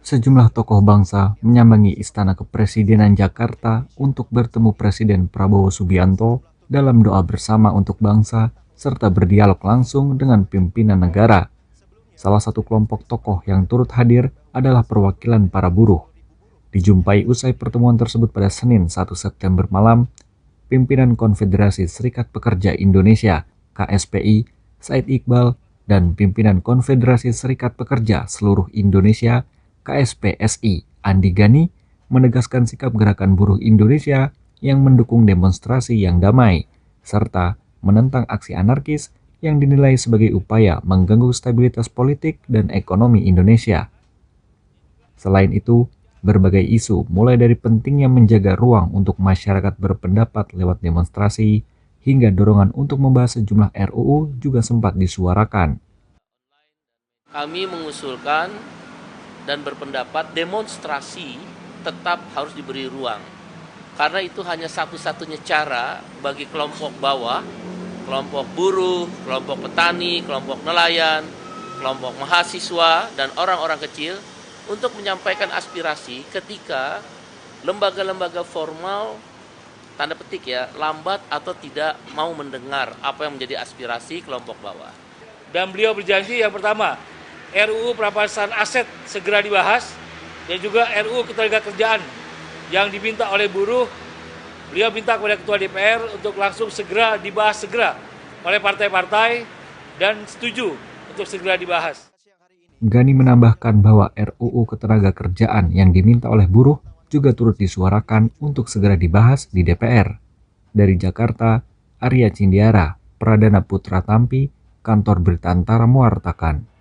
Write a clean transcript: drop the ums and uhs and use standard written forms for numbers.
Sejumlah tokoh bangsa menyambangi Istana Kepresidenan Jakarta untuk bertemu Presiden Prabowo Subianto dalam doa bersama untuk bangsa serta berdialog langsung dengan pimpinan negara. Salah satu kelompok tokoh yang turut hadir adalah perwakilan para buruh. Dijumpai usai pertemuan tersebut pada Senin 1 September malam, pimpinan Konfederasi Serikat Pekerja Indonesia (KSPI) Said Iqbal dan pimpinan Konfederasi Serikat Pekerja Seluruh Indonesia KSPSI Andi Gani menegaskan sikap Gerakan Buruh Indonesia yang mendukung demonstrasi yang damai, serta menentang aksi anarkis yang dinilai sebagai upaya mengganggu stabilitas politik dan ekonomi Indonesia. Selain itu, berbagai isu mulai dari pentingnya menjaga ruang untuk masyarakat berpendapat lewat demonstrasi, hingga dorongan untuk membahas sejumlah RUU juga sempat disuarakan. Kami mengusulkan dan berpendapat demonstrasi tetap harus diberi ruang. Karena itu hanya satu-satunya cara bagi kelompok bawah, kelompok buruh, kelompok petani, kelompok nelayan, kelompok mahasiswa, dan orang-orang kecil untuk menyampaikan aspirasi ketika lembaga-lembaga formal, tanda petik ya, lambat atau tidak mau mendengar apa yang menjadi aspirasi kelompok bawah. Dan beliau berjanji yang pertama, RUU perampasan aset segera dibahas, dan juga RUU ketenagakerjaan yang diminta oleh buruh. Beliau minta kepada Ketua DPR untuk langsung segera dibahas oleh partai-partai dan setuju untuk segera dibahas. Gani menambahkan bahwa RUU ketenagakerjaan yang diminta oleh buruh juga turut disuarakan untuk segera dibahas di DPR. Dari Jakarta, Arya Cindiara, Pradana Putra Tampi, Kantor Berita Antara mewartakan.